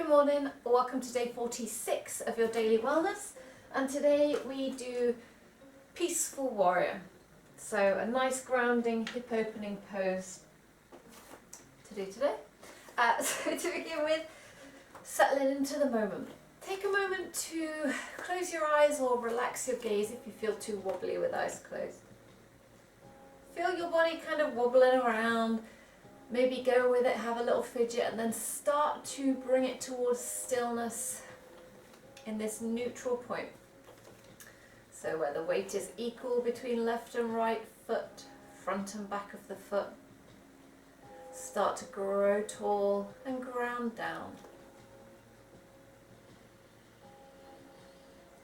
Good morning, welcome to day 46 of your daily wellness, and today we do Peaceful Warrior. So a nice grounding hip opening pose to do today. So to begin with, settling into the moment. Take a moment to close your eyes or relax your gaze if you feel too wobbly with eyes closed. Feel your body kind of wobbling around. Maybe go with it, have a little fidget, and then start to bring it towards stillness in this neutral point. So where the weight is equal between left and right foot, front and back of the foot. Start to grow tall and ground down.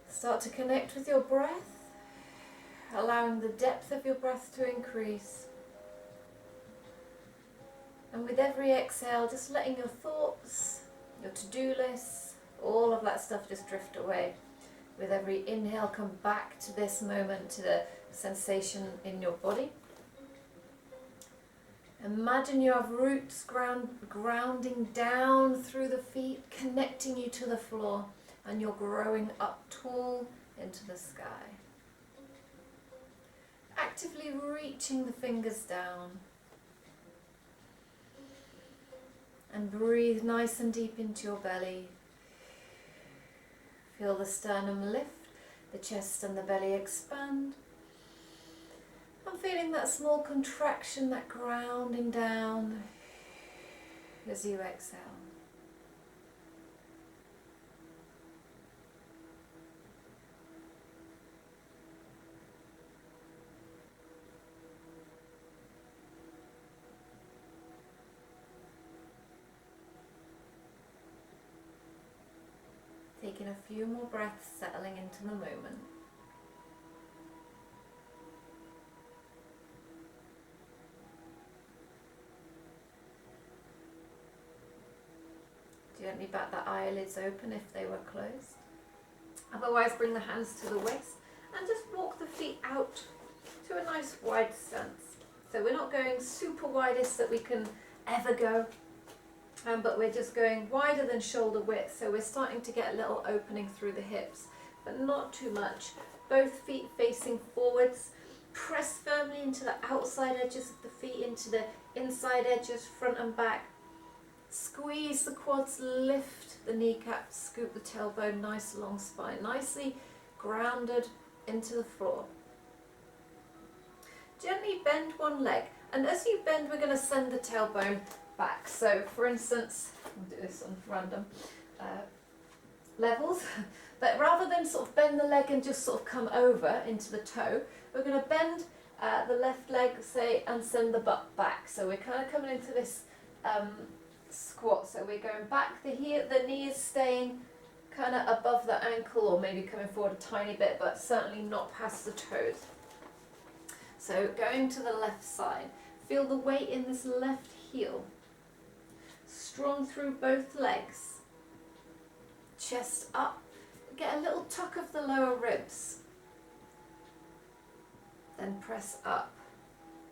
Start to connect with your breath, allowing the depth of your breath to increase. And with every exhale, just letting your thoughts, your to-do lists, all of that stuff just drift away. With every inhale, come back to this moment, to the sensation in your body. Imagine you have roots grounding down through the feet, connecting you to the floor, and you're growing up tall into the sky. Actively reaching the fingers down. And breathe nice and deep into your belly. Feel the sternum lift, the chest and the belly expand. I'm feeling that small contraction, that grounding down as you exhale. Taking a few more breaths, settling into the moment. Gently bat the eyelids open if they were closed. Otherwise, bring the hands to the waist and just walk the feet out to a nice wide stance. So we're not going super widest that we can ever go. But we're just going wider than shoulder width, so we're starting to get a little opening through the hips, but not too much. Both feet facing forwards. Press firmly into the outside edges of the feet, into the inside edges, front and back. Squeeze the quads, lift the kneecaps, scoop the tailbone, nice long spine, nicely grounded into the floor. Gently bend one leg, and as you bend, we're going to send the tailbone back. So for instance, I'll do this on random levels, but rather than sort of bend the leg and just sort of come over into the toe, we're going to bend the left leg, say, and send the butt back. So we're kind of coming into this squat. So we're going back, the knee is staying kind of above the ankle, or maybe coming forward a tiny bit, but certainly not past the toes. So going to the left side, feel the weight in this left heel. Strong through both legs. Chest up. Get a little tuck of the lower ribs. Then press up.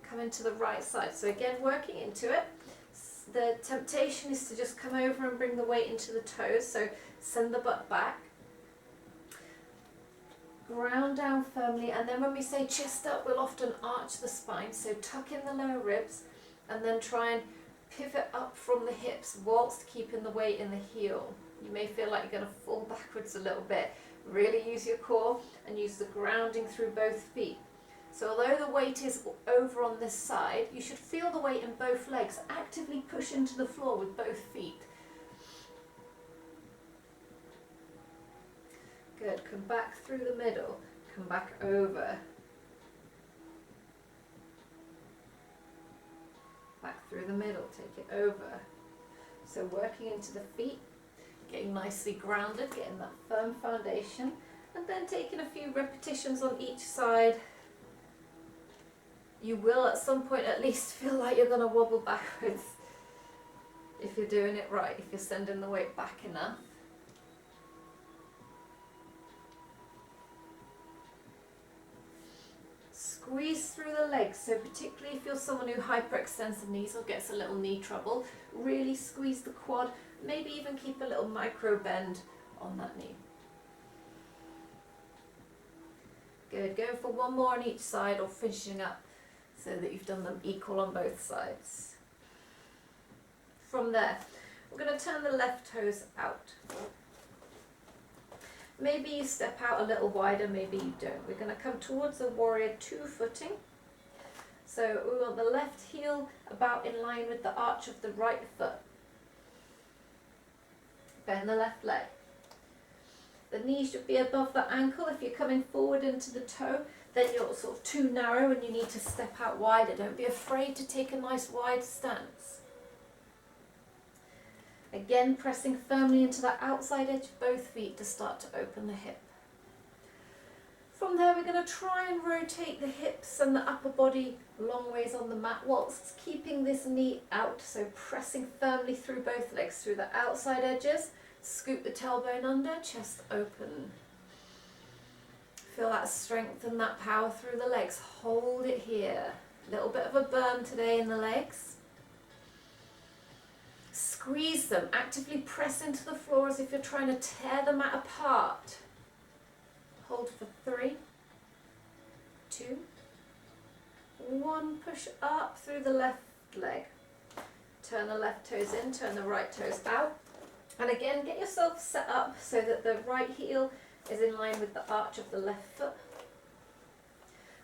Come into the right side. So again, working into it. The temptation is to just come over and bring the weight into the toes. So send the butt back. Ground down firmly. And then when we say chest up, we'll often arch the spine. So tuck in the lower ribs. And then try and pivot up from the hips whilst keeping the weight in the heel. You may feel like you're going to fall backwards a little bit. Really use your core and use the grounding through both feet. So although the weight is over on this side, you should feel the weight in both legs. Actively push into the floor with both feet. Good. Come back through the middle. Come back over. Back through the middle, take it over. So working into the feet, getting nicely grounded, getting that firm foundation, and then taking a few repetitions on each side. You will at some point at least feel like you're going to wobble backwards if you're doing it right, if you're sending the weight back enough. Squeeze through the legs, so particularly if you're someone who hyperextends the knees or gets a little knee trouble, really squeeze the quad, Maybe even keep a little micro bend on that knee. Good, go for one more on each side or finishing up so that you've done them equal on both sides. From there, we're going to turn the left toes out. Maybe you step out a little wider, maybe you don't. We're going to come towards the warrior two footing. So we want the left heel about in line with the arch of the right foot. Bend the left leg. The knee should be above the ankle. If you're coming forward into the toe, then you're sort of too narrow and you need to step out wider. Don't be afraid to take a nice wide stance. Again, pressing firmly into the outside edge of both feet to start to open the hip. From there, we're going to try and rotate the hips and the upper body long ways on the mat whilst keeping this knee out. So pressing firmly through both legs, through the outside edges. Scoop the tailbone under, chest open. Feel that strength and that power through the legs. Hold it here. A little bit of a burn today in the legs. Squeeze them, actively press into the floor as if you're trying to tear the mat apart. Hold for 3, 2, 1. Push up through the left leg. Turn the left toes in, turn the right toes out. And again, get yourself set up so that the right heel is in line with the arch of the left foot.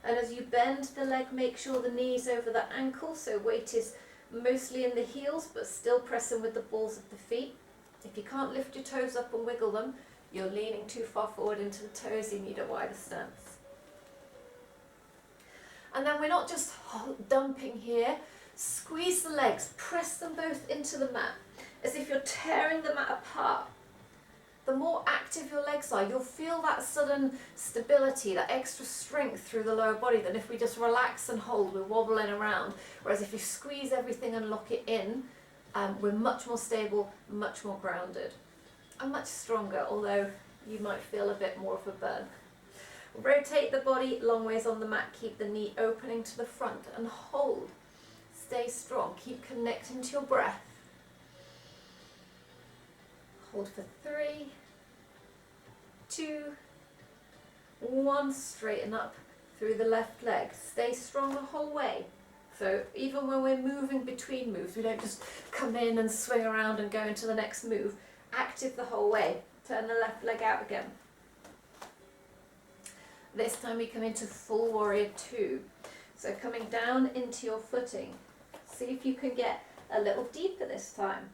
And as you bend the leg, make sure the knee's over the ankle, so weight is mostly in the heels, but still pressing with the balls of the feet. If you can't lift your toes up and wiggle them, you're leaning too far forward into the toes, you need a wider stance. And then we're not just dumping here. Squeeze the legs, press them both into the mat, as if you're tearing the mat apart. The more active your legs are, you'll feel that sudden stability, that extra strength through the lower body than if we just relax and hold, we're wobbling around. Whereas if you squeeze everything and lock it in, we're much more stable, much more grounded, and much stronger, although you might feel a bit more of a burn. Rotate the body long ways on the mat, keep the knee opening to the front and hold. Stay strong, keep connecting to your breath. Hold for 3, 2, 1. Straighten up through the left leg. Stay strong the whole way. So even when we're moving between moves, we don't just come in and swing around and go into the next move. Active the whole way. Turn the left leg out again. This time we come into full warrior two. So coming down into your footing. See if you can get a little deeper this time.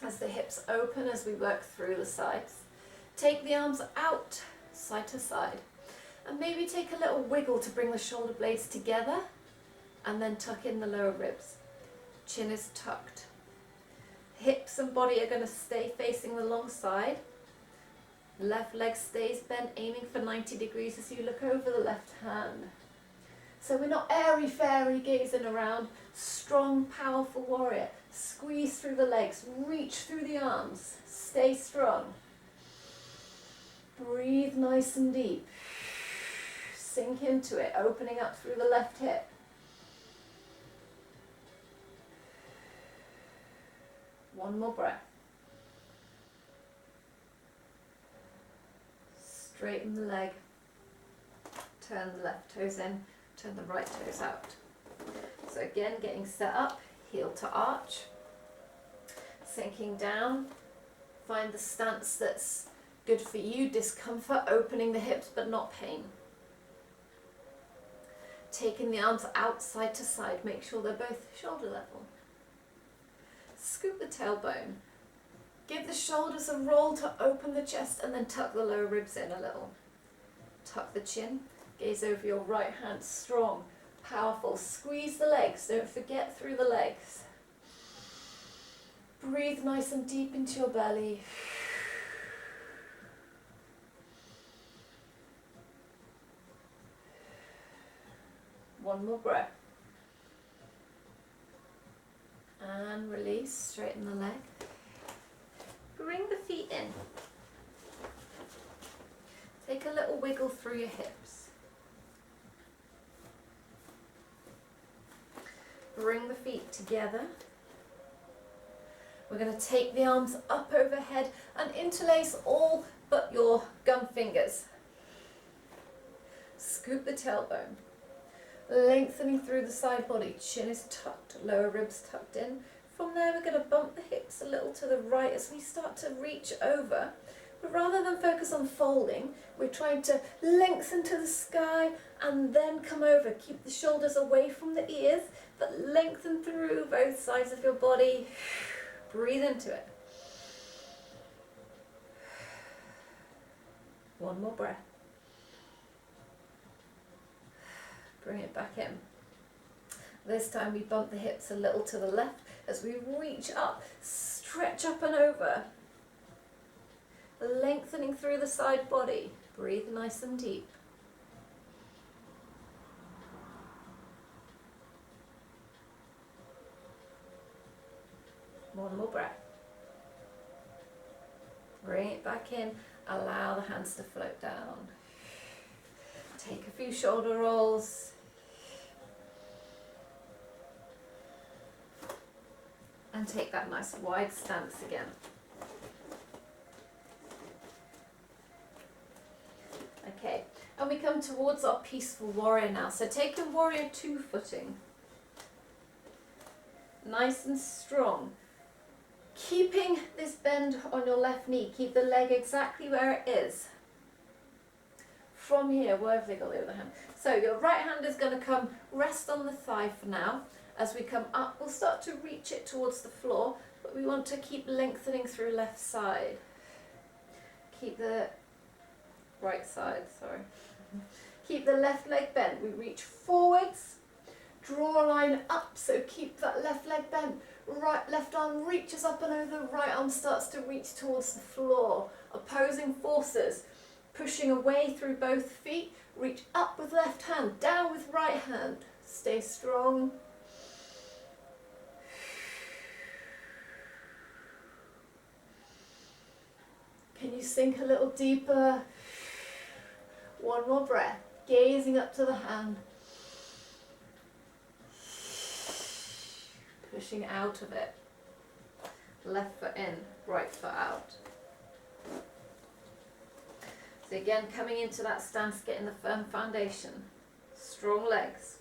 As the hips open as we work through the sides. Take the arms out, side to side. And maybe take a little wiggle to bring the shoulder blades together. And then tuck in the lower ribs. Chin is tucked. Hips and body are going to stay facing the long side. Left leg stays bent, aiming for 90 degrees as you look over the left hand. So we're not airy-fairy gazing around. Strong, powerful warrior. Squeeze through the legs, reach through the arms, stay strong. Breathe nice and deep. Sink into it, opening up through the left hip. One more breath. Straighten the leg. Turn the left toes in, turn the right toes out. So again, getting set up. Heel to arch, sinking down, find the stance that's good for you, discomfort, opening the hips but not pain. Taking the arms out side to side, make sure they're both shoulder level. Scoop the tailbone, give the shoulders a roll to open the chest and then tuck the lower ribs in a little. Tuck the chin, gaze over your right hand, strong. Powerful. Squeeze the legs. Don't forget through the legs. Breathe nice and deep into your belly. One more breath. And release. Straighten the leg. Bring the feet in. Take a little wiggle through your hips. Bring the feet together. We're going to take the arms up overhead and interlace all but your gum fingers. Scoop the tailbone, lengthening through the side body. Chin is tucked, lower ribs tucked in. From there we're going to bump the hips a little to the right as we start to reach over. But rather than focus on folding, we're trying to lengthen to the sky and then come over. Keep the shoulders away from the ears, but lengthen through both sides of your body. Breathe into it. One more breath. Bring it back in. This time we bump the hips a little to the left as we reach up, stretch up and over. Lengthening through the side body. Breathe nice and deep. One more breath. Bring it back in. Allow the hands to float down. Take a few shoulder rolls. And take that nice wide stance again. Okay, and we come towards our peaceful warrior now. So take your warrior 2 footing. Nice and strong. Keeping this bend on your left knee, keep the leg exactly where it is. From here, where have they got the other hand? So your right hand is going to come rest on the thigh for now. As we come up, we'll start to reach it towards the floor, but we want to keep lengthening through left side. Keep the right side, sorry. Keep the left leg bent. We reach forwards, draw a line up, so keep that left leg bent. Right, left arm reaches up and over, right arm starts to reach towards the floor. Opposing forces, pushing away through both feet, reach up with left hand, down with right hand. Stay strong. Can you sink a little deeper? One more breath, gazing up to the hand. Pushing out of it. Left foot in, right foot out. So again, coming into that stance, getting the firm foundation. Strong legs.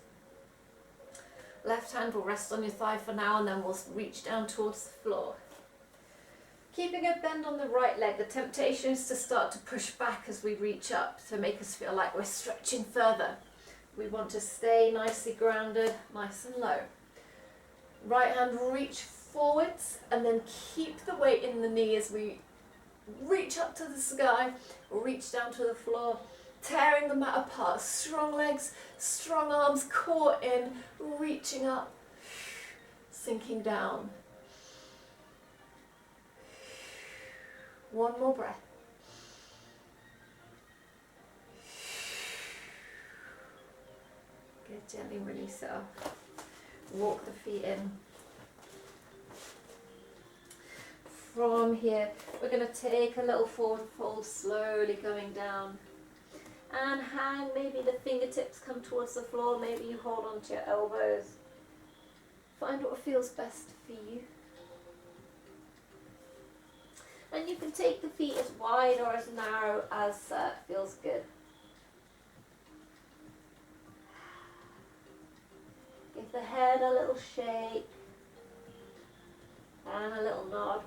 Left hand will rest on your thigh for now, and then we'll reach down towards the floor. Keeping a bend on the right leg, the temptation is to start to push back as we reach up to make us feel like we're stretching further. We want to stay nicely grounded, nice and low. Right hand reach forwards and then keep the weight in the knee as we reach up to the sky, reach down to the floor, tearing the mat apart. Strong legs, strong arms caught in, reaching up, sinking down. One more breath. Good, gently release it up. Walk the feet in. From here, we're going to take a little forward fold, slowly going down. And hang, maybe the fingertips come towards the floor, maybe you hold onto your elbows. Find what feels best for you. And you can take the feet as wide or as narrow as feels good. Give the head a little shake and a little nod.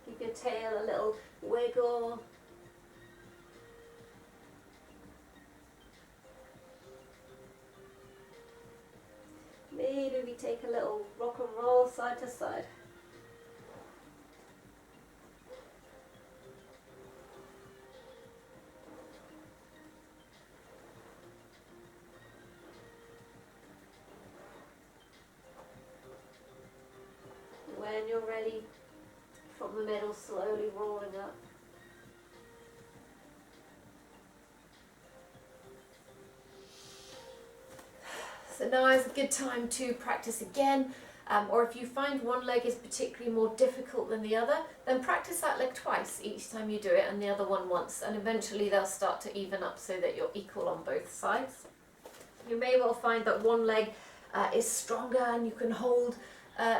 Give your tail a little wiggle. Maybe we take a little rock and roll side to side. When you're ready, from the middle, slowly rolling up. So now is a good time to practice again, or if you find one leg is particularly more difficult than the other, then practice that leg twice each time you do it and the other one once, and eventually they'll start to even up so that you're equal on both sides. You may well find that one leg is stronger and you can hold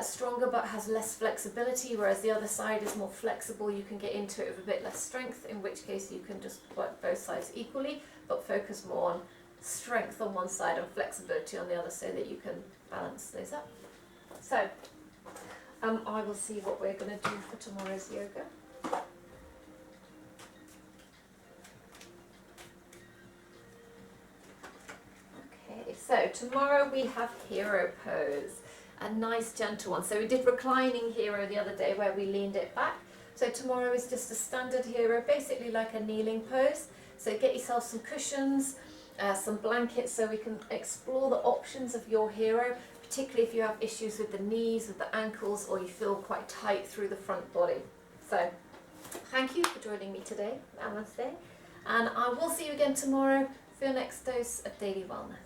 stronger but has less flexibility, whereas the other side is more flexible. You can get into it with a bit less strength, in which case you can just work both sides equally, but focus more on strength on one side and flexibility on the other so that you can balance those up. So I will see what we're going to do for tomorrow's yoga. Okay, so tomorrow we have hero pose, a nice gentle one. So we did reclining hero the other day where we leaned it back. So tomorrow is just a standard hero, basically like a kneeling pose. So get yourself some cushions, some blankets, so we can explore the options of your hero, particularly if you have issues with the knees, with the ankles, or you feel quite tight through the front body. So thank you for joining me today. Namaste. And I will see you again tomorrow for your next dose of Daily Wellness.